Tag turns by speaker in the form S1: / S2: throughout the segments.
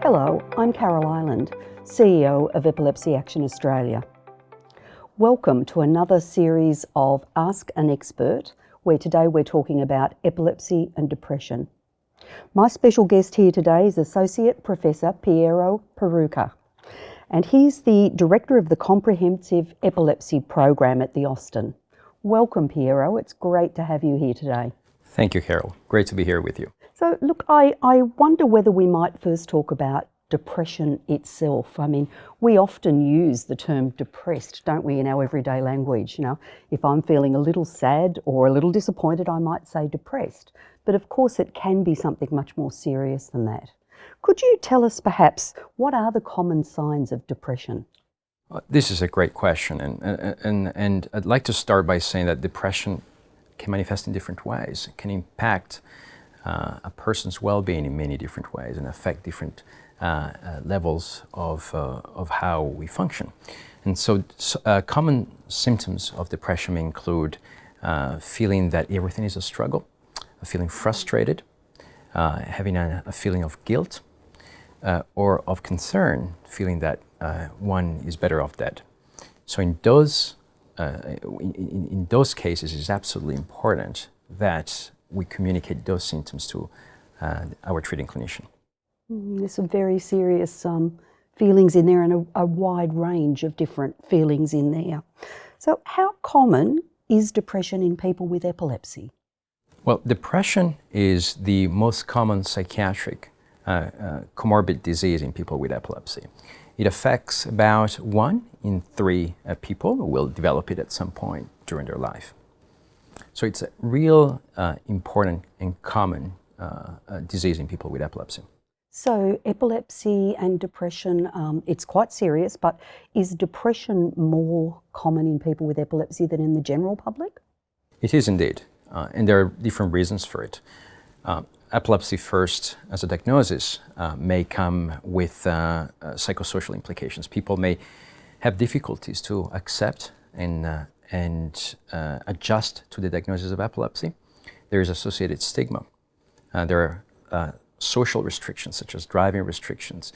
S1: Hello, I'm Carol Ireland, CEO of Epilepsy Action Australia. Welcome to another series of Ask an Expert, where today we're talking about epilepsy and depression. My special guest here today is Associate Professor Piero Perrucca, and he's the Director of the Comprehensive Epilepsy Program at the Austin. Welcome, Piero. It's great to have you here today.
S2: Thank you, Carol. Great to be here with you.
S1: So, look, I wonder whether we might first talk about depression itself. I mean, we often use the term depressed, don't we, in our everyday language? You know, if I'm feeling a little sad or a little disappointed, I might say depressed. But of course, it can be something much more serious than that. Could you tell us perhaps what are the common signs of depression?
S2: This is a great question, and I'd like to start by saying that depression can manifest in different ways. It can impact a person's well-being in many different ways and affect different levels of how we function. And so common symptoms of depression may include feeling that everything is a struggle, feeling frustrated, having a feeling of guilt, or of concern, feeling that one is better off dead. So in those cases, it's absolutely important that we communicate those symptoms to our treating clinician.
S1: There's some very serious feelings in there and a wide range of different feelings in there. So how common is depression in people with epilepsy?
S2: Well, depression is the most common psychiatric comorbid disease in people with epilepsy. It affects about 1 in 3 people who will develop it at some point during their life. So it's a real important and common disease in people with epilepsy.
S1: So epilepsy and depression, it's quite serious, but is depression more common in people with epilepsy than in the general public?
S2: It is indeed, and there are different reasons for it. Epilepsy first, as a diagnosis, may come with psychosocial implications. People may have difficulties to accept and adjust to the diagnosis of epilepsy. There is associated stigma. There are social restrictions, such as driving restrictions,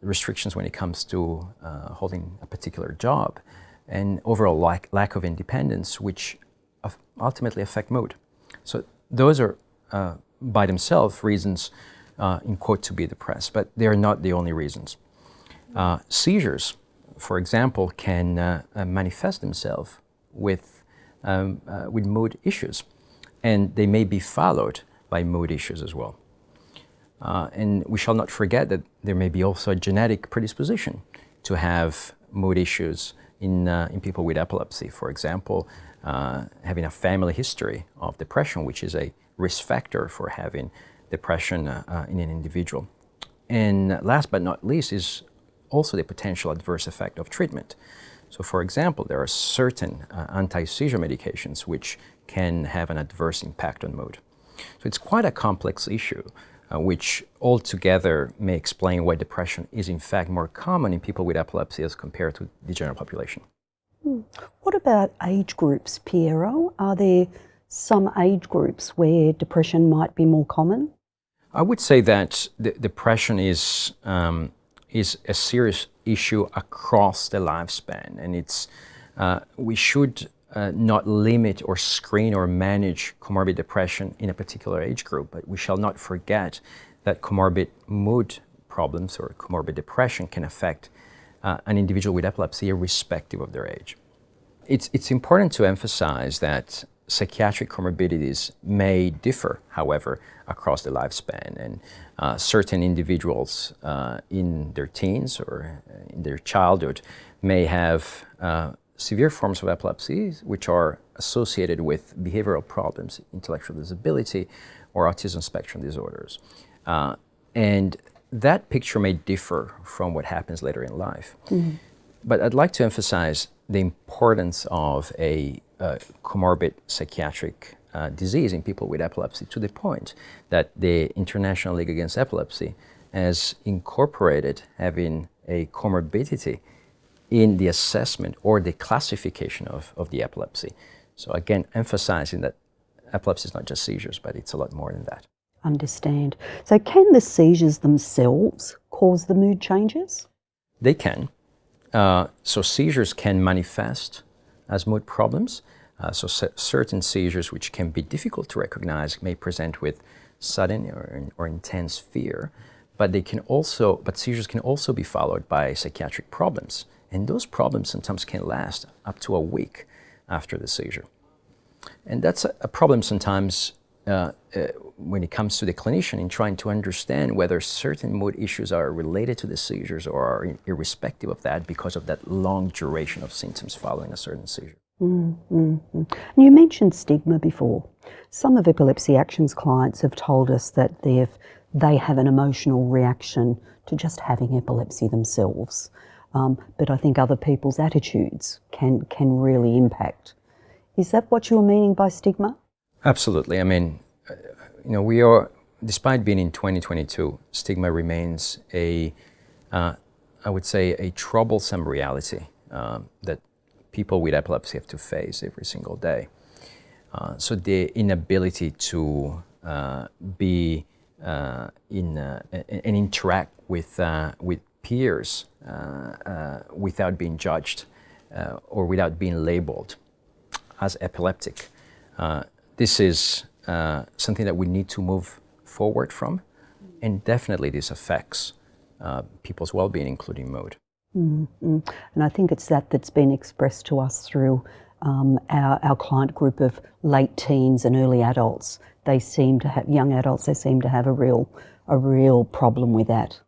S2: restrictions when it comes to holding a particular job, and overall lack of independence, which ultimately affect mood. So those are by themselves reasons, in quote, to be depressed, but they are not the only reasons. Seizures, for example, can manifest themselves with mood issues, and they may be followed by mood issues as well. And we shall not forget that there may be also a genetic predisposition to have mood issues in people with epilepsy. For example, having a family history of depression, which is a risk factor for having depression in an individual. And last but not least is also the potential adverse effect of treatment. So for example, there are certain anti-seizure medications which can have an adverse impact on mood. So it's quite a complex issue, which altogether may explain why depression is in fact more common in people with epilepsy as compared to the general population.
S1: What about age groups, Piero? Are there some age groups where depression might be more common?
S2: I would say that depression is a serious issue across the lifespan, and we should not limit or screen or manage comorbid depression in a particular age group, but we shall not forget that comorbid mood problems or comorbid depression can affect an individual with epilepsy irrespective of their age. It's important to emphasize that psychiatric comorbidities may differ, however, across the lifespan, and certain individuals in their teens or in their childhood may have severe forms of epilepsy which are associated with behavioral problems, intellectual disability, or autism spectrum disorders. And that picture may differ from what happens later in life. Mm-hmm. But I'd like to emphasize the importance of a comorbid psychiatric disease in people with epilepsy, to the point that the International League Against Epilepsy has incorporated having a comorbidity in the assessment or the classification of the epilepsy. So again, emphasizing that epilepsy is not just seizures, but it's a lot more than that.
S1: Understand. So can the seizures themselves cause the mood changes?
S2: They can. So seizures can manifest as mood problems. Certain seizures, which can be difficult to recognize, may present with sudden or intense fear, but seizures can also be followed by psychiatric problems, and those problems sometimes can last up to a week after the seizure. And that's a problem sometimes when it comes to the clinician in trying to understand whether certain mood issues are related to the seizures or are irrespective of that because of that long duration of symptoms following a certain seizure.
S1: You mentioned stigma before. Some of Epilepsy Action's clients have told us that they have an emotional reaction to just having epilepsy themselves. But I think other people's attitudes can really impact. Is that what you're meaning by stigma?
S2: Absolutely. I mean, we are, despite being in 2022, stigma remains I would say, a troublesome reality that people with epilepsy have to face every single day. So the inability to be and interact with peers without being judged or without being labeled as epileptic. This is something that we need to move forward from, and definitely this affects people's well-being, including mood.
S1: And I think it's that's been expressed to us through our client group of late teens and early adults. They seem to have, young adults, they seem to have a real problem with that.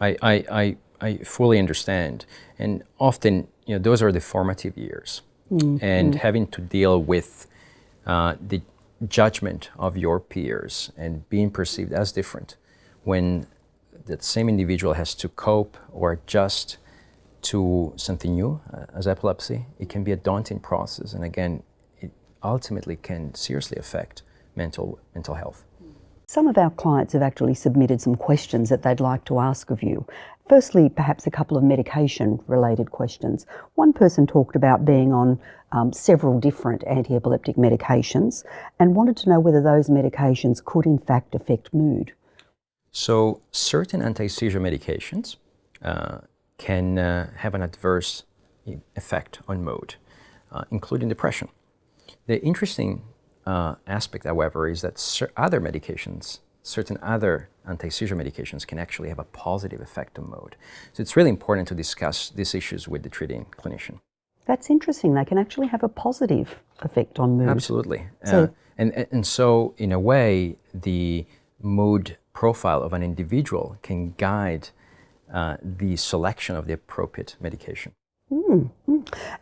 S2: I fully understand, and often those are the formative years, and having to deal with the judgment of your peers and being perceived as different when that same individual has to cope or adjust to something new as epilepsy, it can be a daunting process, and again, it ultimately can seriously affect mental health.
S1: Some of our clients have actually submitted some questions that they'd like to ask of you. Firstly, perhaps a couple of medication-related questions. One person talked about being on several different anti-epileptic medications and wanted to know whether those medications could in fact affect mood.
S2: So certain anti-seizure medications can have an adverse effect on mood, including depression. The interesting aspect, however, is that certain other anti-seizure medications can actually have a positive effect on mood. So it's really important to discuss these issues with the treating clinician.
S1: That's interesting. They can actually have a positive effect on mood.
S2: Absolutely. And so, in a way, the mood profile of an individual can guide the selection of the appropriate medication.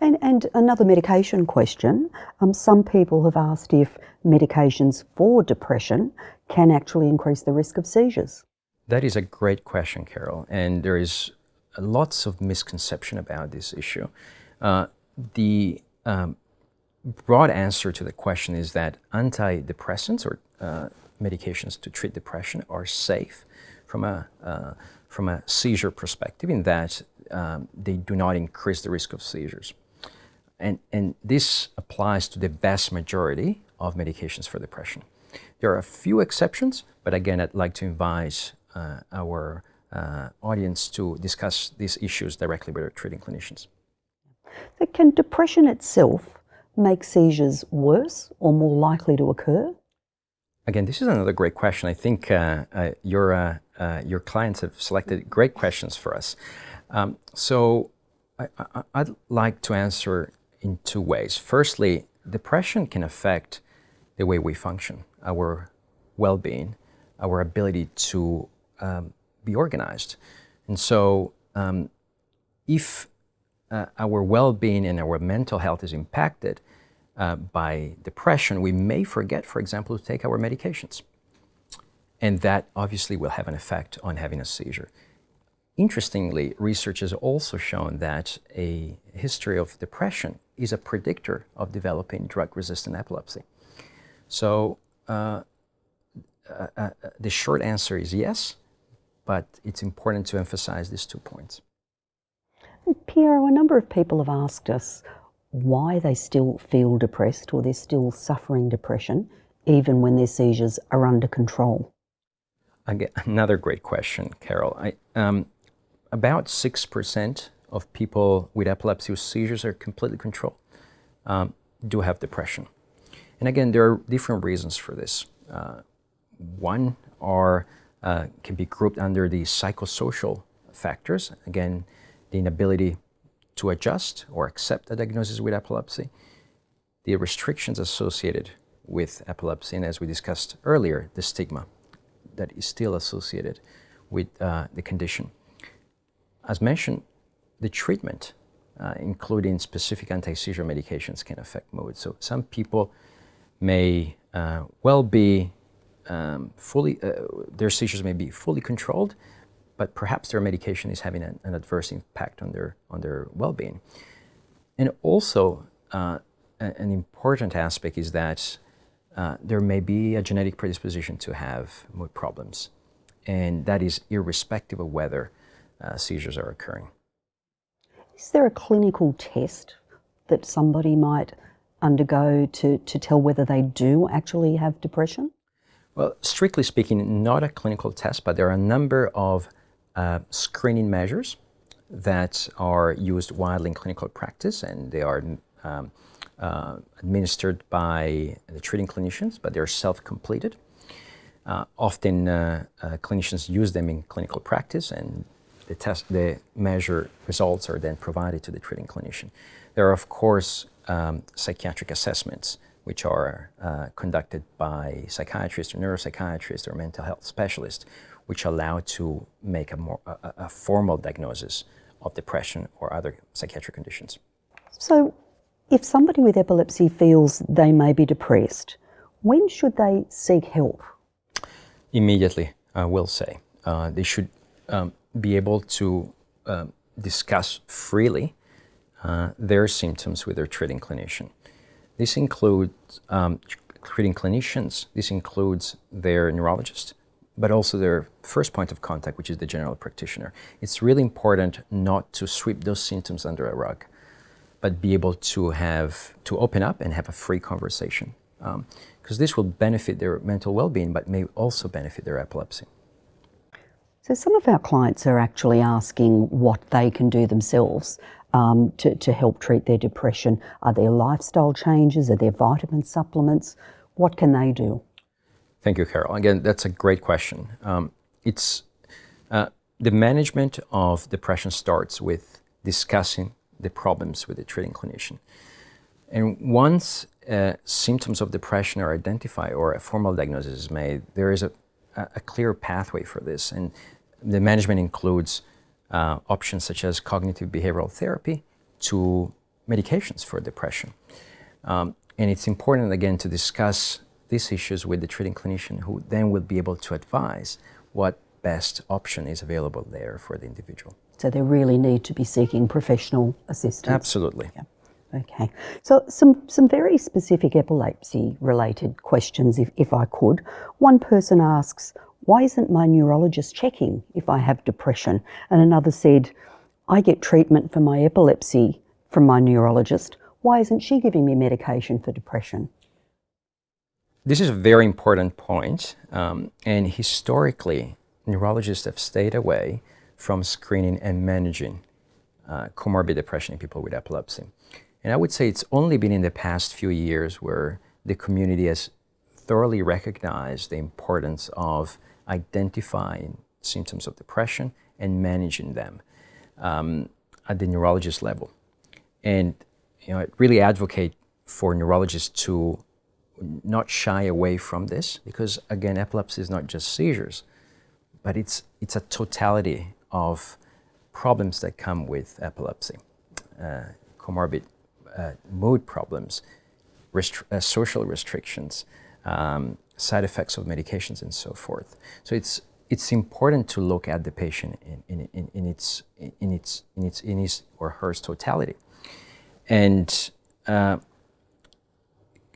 S1: And another medication question. Some people have asked if medications for depression can actually increase the risk of seizures.
S2: That is a great question, Carol, and there is lots of misconception about this issue. The broad answer to the question is that antidepressants or medications to treat depression are safe from a seizure perspective, in that they do not increase the risk of seizures. And this applies to the vast majority of medications for depression. There are a few exceptions, but again, I'd like to invite our audience to discuss these issues directly with our treating clinicians.
S1: So can depression itself make seizures worse or more likely to occur?
S2: Again, this is another great question. I think your clients have selected great questions for us. So I'd like to answer in two ways. Firstly, depression can affect the way we function, our well-being, our ability to be organized. And so if our well-being and our mental health is impacted by depression, we may forget, for example, to take our medications. And that obviously will have an effect on having a seizure. Interestingly, research has also shown that a history of depression is a predictor of developing drug-resistant epilepsy. So the short answer is yes, but it's important to emphasize these 2 points.
S1: Piero, a number of people have asked us why they still feel depressed or they're still suffering depression even when their seizures are under control?
S2: Again, another great question, Carol. About 6% of people with epilepsy with seizures are completely controlled do have depression. And again, there are different reasons for this. One can be grouped under the psychosocial factors. Again, the inability to adjust or accept a diagnosis with epilepsy, the restrictions associated with epilepsy, and as we discussed earlier, the stigma that is still associated with the condition. As mentioned, the treatment, including specific anti-seizure medications, can affect mood. So some people may well be their seizures may be fully controlled, but perhaps their medication is having an adverse impact on their well-being. And also, an important aspect is that there may be a genetic predisposition to have mood problems, and that is irrespective of whether seizures are occurring.
S1: Is there a clinical test that somebody might undergo to tell whether they do actually have depression?
S2: Well, strictly speaking, not a clinical test, but there are a number of screening measures that are used widely in clinical practice, and they are administered by the treating clinicians, but they're self-completed. Often clinicians use them in clinical practice, and the measure results are then provided to the treating clinician. There are, of course, psychiatric assessments, which are conducted by psychiatrists or neuropsychiatrists or mental health specialists, which allow to make a formal diagnosis of depression or other psychiatric conditions. So,
S1: if somebody with epilepsy feels they may be depressed, when should they seek help?
S2: Immediately, I will say. They should be able to discuss freely their symptoms with their treating clinician. This includes treating clinicians, this includes their neurologist, but also their first point of contact, which is the general practitioner. It's really important not to sweep those symptoms under a rug, but be able to open up and have a free conversation, because this will benefit their mental well-being, but may also benefit their epilepsy.
S1: So some of our clients are actually asking what they can do themselves to help treat their depression. Are there lifestyle changes? Are there vitamin supplements? What can they do?
S2: Thank you, Carol. Again, that's a great question. The management of depression starts with discussing the problems with the treating clinician. And once symptoms of depression are identified or a formal diagnosis is made, there is a clear pathway for this. And the management includes options such as cognitive behavioral therapy to medications for depression. And it's important, again, to discuss these issues with the treating clinician, who then will be able to advise what best option is available there for the individual.
S1: So they really need to be seeking professional assistance?
S2: Absolutely.
S1: Yeah. Okay. So some very specific epilepsy-related questions, if I could. One person asks, why isn't my neurologist checking if I have depression? And another said, I get treatment for my epilepsy from my neurologist. Why isn't she giving me medication for depression?
S2: This is a very important point, and historically, neurologists have stayed away from screening and managing comorbid depression in people with epilepsy. And I would say it's only been in the past few years where the community has thoroughly recognized the importance of identifying symptoms of depression and managing them at the neurologist level. And I really advocate for neurologists to not shy away from this, because again, epilepsy is not just seizures, but it's a totality of problems that come with epilepsy, comorbid mood problems, social restrictions, side effects of medications, and so forth. So it's important to look at the patient in his or her totality. And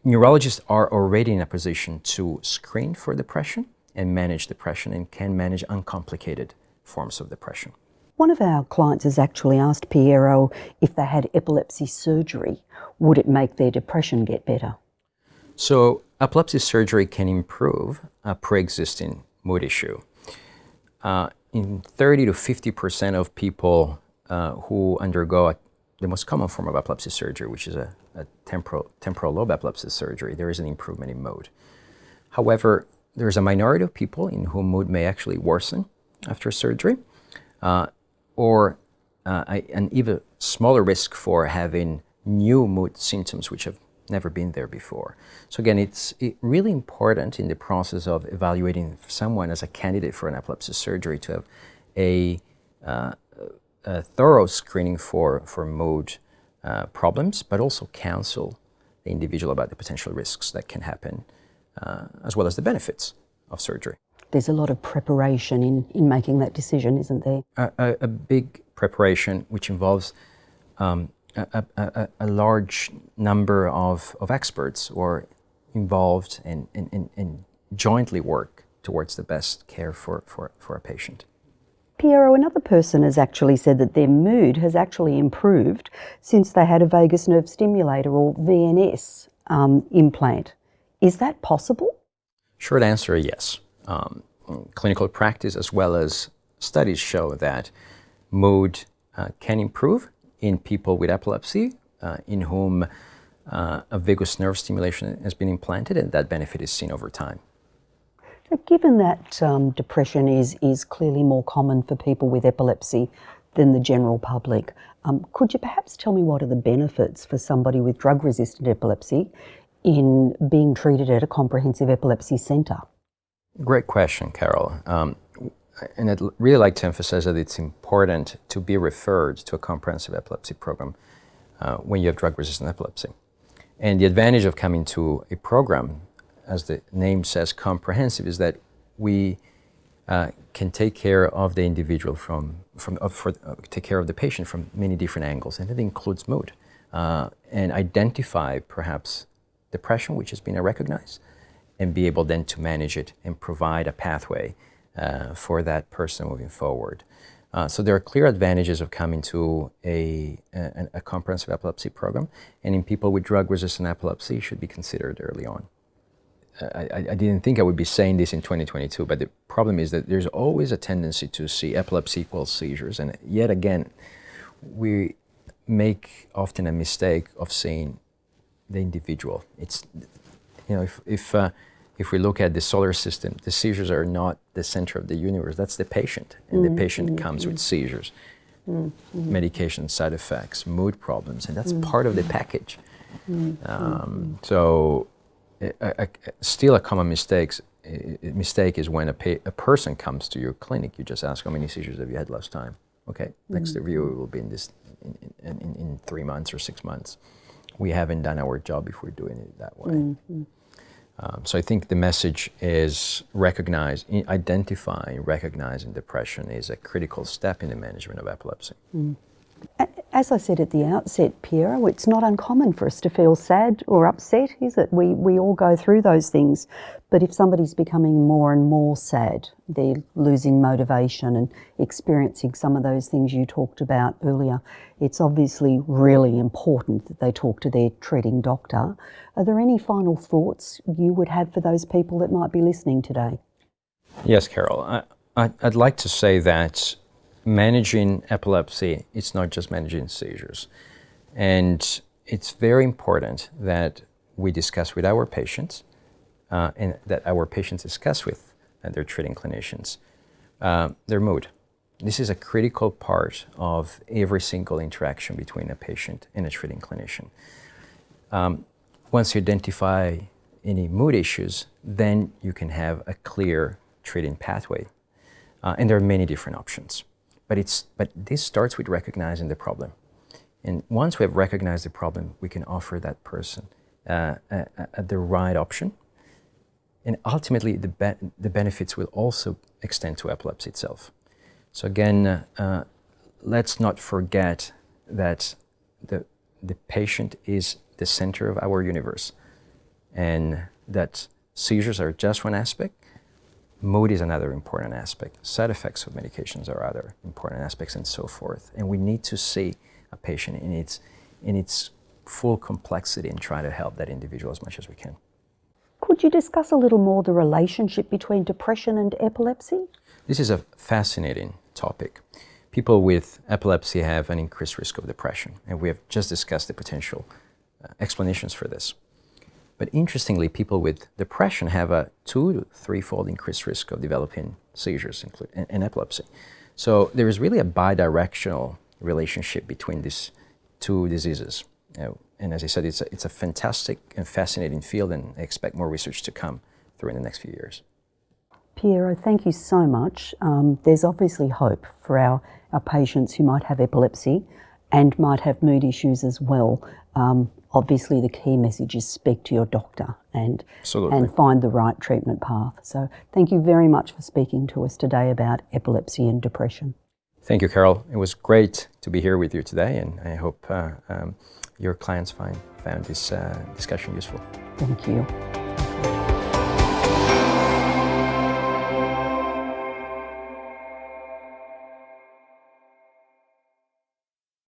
S2: neurologists are already in a position to screen for depression and manage depression, and can manage uncomplicated forms of depression.
S1: One of our clients has actually asked Piero if they had epilepsy surgery, would it make their depression get better?
S2: So epilepsy surgery can improve a pre-existing mood issue. In 30 to 50% of people who undergo the most common form of epilepsy surgery, which is a temporal lobe epilepsy surgery, there is an improvement in mood. However, there's a minority of people in whom mood may actually worsen after surgery, or an even smaller risk for having new mood symptoms which have never been there before. So again, it's really important in the process of evaluating someone as a candidate for an epilepsy surgery to have a thorough screening for mood problems, but also counsel the individual about the potential risks that can happen, as well as the benefits of surgery.
S1: There's a lot of preparation in making that decision, isn't there?
S2: A big preparation which involves a large number of experts who are involved and jointly work towards the best care for a patient.
S1: Piero, another person has actually said that their mood has actually improved since they had a vagus nerve stimulator or VNS implant. Is that possible?
S2: Short answer, yes. Clinical practice as well as studies show that mood can improve in people with epilepsy in whom a vagus nerve stimulation has been implanted, and that benefit is seen over time.
S1: Given that depression is clearly more common for people with epilepsy than the general public, could you perhaps tell me what are the benefits for somebody with drug-resistant epilepsy in being treated at a comprehensive epilepsy centre?
S2: Great question, Carol. And I'd really like to emphasize that it's important to be referred to a comprehensive epilepsy program when you have drug-resistant epilepsy. And the advantage of coming to a program, as the name says, comprehensive, is that we can take care of the individual take care of the patient from many different angles, and it includes mood, and identify perhaps depression, which has been recognized, and be able then to manage it and provide a pathway for that person moving forward. So there are clear advantages of coming to a comprehensive epilepsy program, and in people with drug-resistant epilepsy, should be considered early on. I didn't think I would be saying this in 2022, but the problem is that there's always a tendency to see epilepsy equals seizures, and yet again, we make often a mistake of seeing the individual. It's, you know, if we look at the solar system, the seizures are not the center of the universe. That's the patient, and the patient comes with seizures, medication side effects, mood problems, and that's part of the package. So still a common mistake is when a person comes to your clinic, you just ask, how many seizures have you had last time? Okay, next review will be in 3 months or 6 months. We haven't done our job if we're doing it that way. So I think the message is identifying, recognizing depression is a critical step in the management of epilepsy.
S1: As I said at the outset, Piero, it's not uncommon for us to feel sad or upset, is it? We all go through those things. But if somebody's becoming more and more sad, they're losing motivation and experiencing some of those things you talked about earlier, it's obviously really important that they talk to their treating doctor. Are there any final thoughts you would have for those people that might be listening today?
S2: Yes, Carol. I'd like to say that managing epilepsy, it's not just managing seizures. And it's very important that we discuss with our patients and that our patients discuss with their treating clinicians their mood. This is a critical part of every single interaction between a patient and a treating clinician. Once you identify any mood issues, then you can have a clear treating pathway. And there are many different options. But this starts with recognizing the problem. And once we have recognized the problem, we can offer that person the right option. And ultimately, the benefits will also extend to epilepsy itself. So again, let's not forget that the patient is the center of our universe, and that seizures are just one aspect. Mood is another important aspect. Side effects of medications are other important aspects, and so forth. And we need to see a patient in its full complexity and try to help that individual as much as we can.
S1: Could you discuss a little more the relationship between depression and epilepsy?
S2: This is a fascinating topic. People with epilepsy have an increased risk of depression, and we have just discussed the potential explanations for this. But interestingly, people with depression have a 2 to 3-fold increased risk of developing seizures and epilepsy. So there is really a bidirectional relationship between these two diseases. And as I said, it's a fantastic and fascinating field, and I expect more research to come through in the next few years.
S1: Piero, thank you so much. There's obviously hope for our patients who might have epilepsy and might have mood issues as well. Obviously, the key message is speak to your doctor and find the right treatment path. So thank you very much for speaking to us today about epilepsy and depression.
S2: Thank you, Carol. It was great to be here with you today, and I hope your clients found this discussion useful.
S1: Thank you.